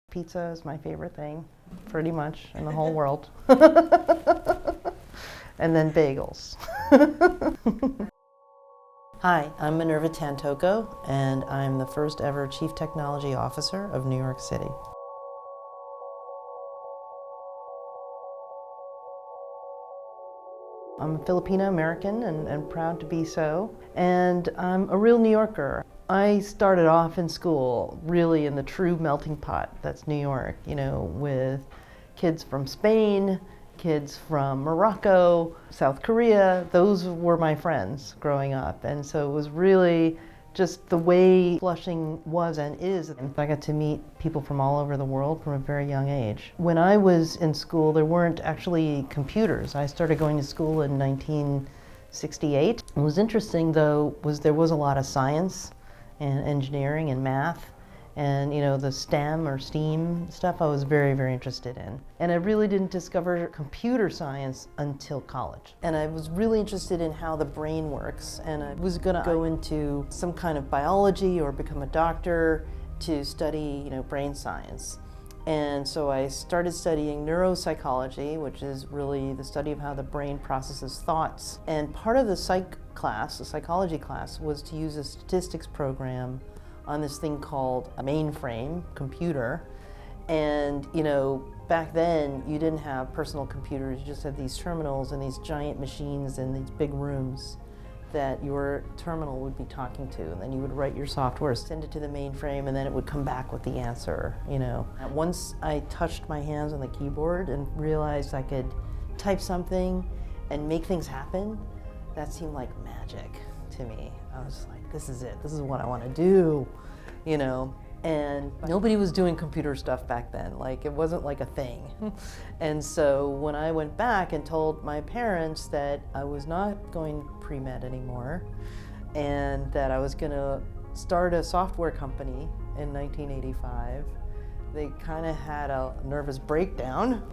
Pizza is my favorite thing, pretty much, in the whole world. And then bagels. Hi, I'm Minerva Tantoco, and I'm the first ever Chief Technology Officer of New York City. I'm Filipino American and proud to be so, and I'm a real New Yorker. I started off in school really in the true melting pot that's New York, with kids from Spain, kids from Morocco, South Korea. Those were my friends growing up, and so it was really just the way Flushing was and is. And I got to meet people from all over the world from a very young age. When I was in school, there weren't actually computers. I started going to school in 1968. What was interesting, though, was there was a lot of science and engineering and math. And the STEM or STEAM stuff I was very, very interested in. And I really didn't discover computer science until college. And I was really interested in how the brain works. And I was gonna go into some kind of biology or become a doctor to study, brain science. And so I started studying neuropsychology, which is really the study of how the brain processes thoughts. And part of the psychology class, was to use a statistics program on this thing called a mainframe computer. And back then you didn't have personal computers, you just had these terminals and these giant machines in these big rooms that your terminal would be talking to, and then you would write your software, send it to the mainframe, and then it would come back with the answer. And once I touched my hands on the keyboard and realized I could type something and make things happen, that seemed like magic to me. I was like, this is it, this is what I want to do, and nobody was doing computer stuff back then. It wasn't like a thing. And so when I went back and told my parents that I was not going pre-med anymore and that I was going to start a software company in 1985, they kind of had a nervous breakdown.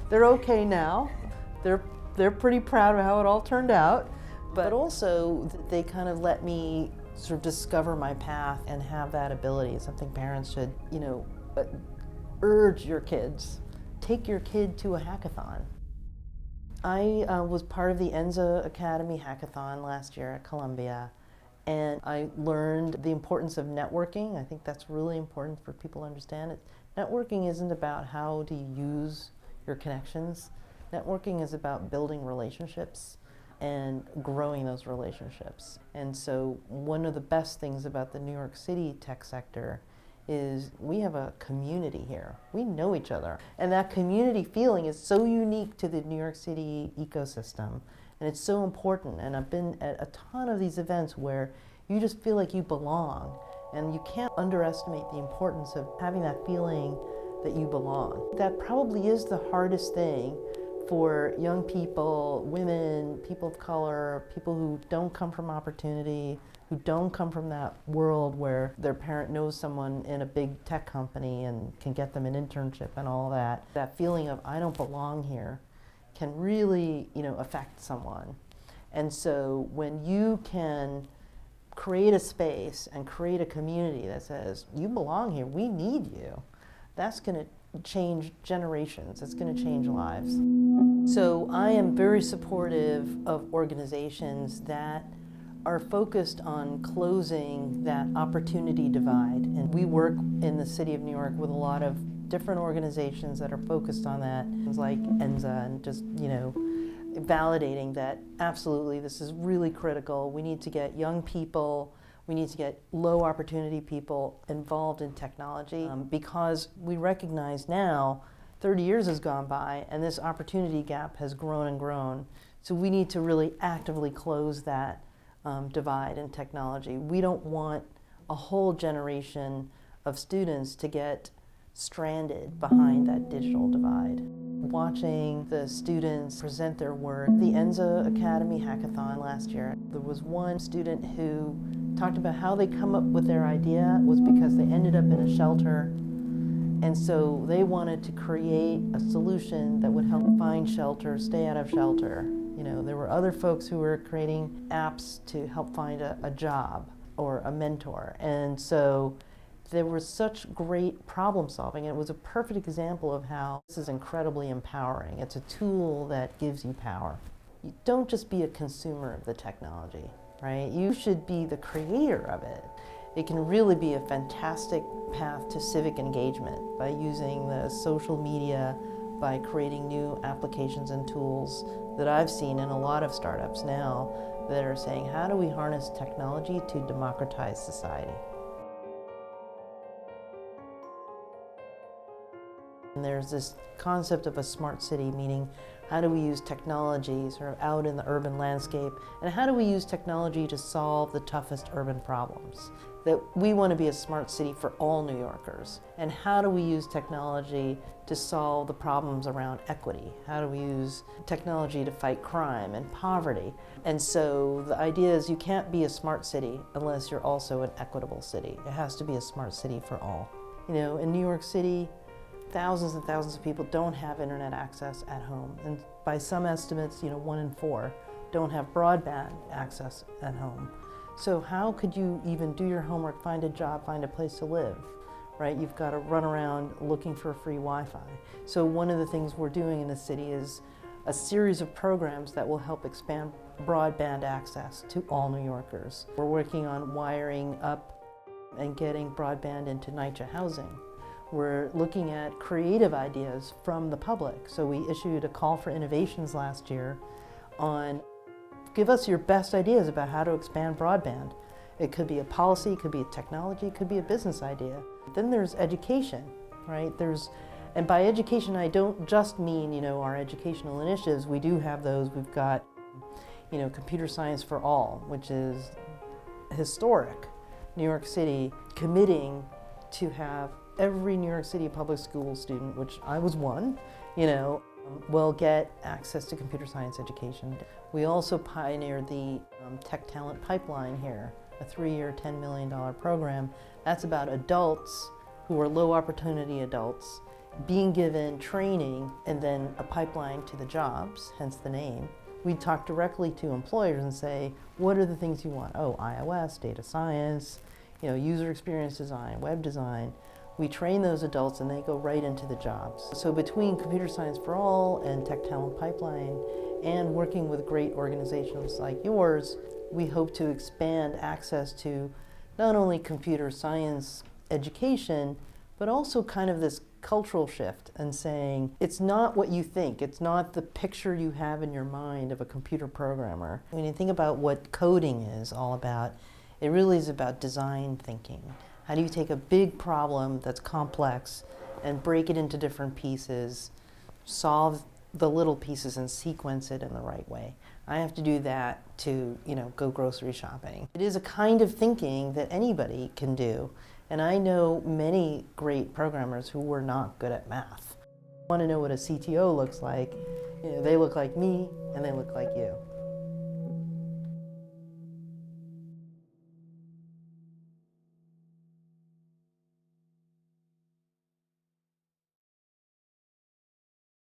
They're okay now. They're pretty proud of how it all turned out. But also, they kind of let me sort of discover my path and have that ability. Something parents should, urge your kids. Take your kid to a hackathon. I was part of the ENSA Academy hackathon last year at Columbia, and I learned the importance of networking. I think that's really important for people to understand it. Networking isn't about how to use your connections. Networking is about building relationships and growing those relationships. And so one of the best things about the New York City tech sector is we have a community here. We know each other. And that community feeling is so unique to the New York City ecosystem. And it's so important. And I've been at a ton of these events where you just feel like you belong. And you can't underestimate the importance of having that feeling that you belong. That probably is the hardest thing for young people, women, people of color, people who don't come from opportunity, who don't come from that world where their parent knows someone in a big tech company and can get them an internship and all that. That feeling of I don't belong here can really, affect someone. And so when you can create a space and create a community that says, you belong here, we need you, that's going to change generations. It's going to change lives. So I am very supportive of organizations that are focused on closing that opportunity divide. And we work in the city of New York with a lot of different organizations that are focused on that, things like ENSA, and just, validating that absolutely this is really critical. We need to get young people, we need to get low opportunity people involved in technology because we recognize now 30 years has gone by and this opportunity gap has grown and grown. So we need to really actively close that divide in technology. We don't want a whole generation of students to get stranded behind that digital divide. Watching the students present their work, the ENSA Academy hackathon last year, there was one student who talked about how they come up with their idea was because they ended up in a shelter, and so they wanted to create a solution that would help find shelter, stay out of shelter. There were other folks who were creating apps to help find a job or a mentor, and so there was such great problem solving. It was a perfect example of how this is incredibly empowering. It's a tool that gives you power. You don't just be a consumer of the technology, right? You should be the creator of it. It can really be a fantastic path to civic engagement by using the social media, by creating new applications and tools that I've seen in a lot of startups now that are saying, how do we harness technology to democratize society? And there's this concept of a smart city, meaning how do we use technology sort of out in the urban landscape, and how do we use technology to solve the toughest urban problems? That we want to be a smart city for all New Yorkers. And how do we use technology to solve the problems around equity? How do we use technology to fight crime and poverty? And so the idea is you can't be a smart city unless you're also an equitable city. It has to be a smart city for all. You know, in New York City, thousands and thousands of people don't have internet access at home. And by some estimates, 1 in 4 don't have broadband access at home. So how could you even do your homework, find a job, find a place to live, right? You've got to run around looking for free Wi-Fi. So one of the things we're doing in the city is a series of programs that will help expand broadband access to all New Yorkers. We're working on wiring up and getting broadband into NYCHA housing. We're looking at creative ideas from the public. So we issued a call for innovations last year on give us your best ideas about how to expand broadband. It could be a policy, it could be a technology, it could be a business idea. Then there's education, right? And by education, I don't just mean, our educational initiatives. We do have those. We've got, Computer Science for All, which is historic. New York City committing to have every New York City public school student, which I was one, will get access to computer science education. We also pioneered the Tech Talent Pipeline here, a 3-year, $10 million program. That's about adults who are low opportunity adults being given training and then a pipeline to the jobs, hence the name. We talk directly to employers and say, what are the things you want? Oh, iOS, data science, user experience design, web design. We train those adults and they go right into the jobs. So between Computer Science for All and Tech Talent Pipeline and working with great organizations like yours, we hope to expand access to not only computer science education, but also kind of this cultural shift and saying, it's not what you think, it's not the picture you have in your mind of a computer programmer. When you think about what coding is all about, it really is about design thinking. How do you take a big problem that's complex and break it into different pieces, solve the little pieces and sequence it in the right way? I have to do that to, go grocery shopping. It is a kind of thinking that anybody can do. And I know many great programmers who were not good at math. Want to know what a CTO looks like? They look like me and they look like you.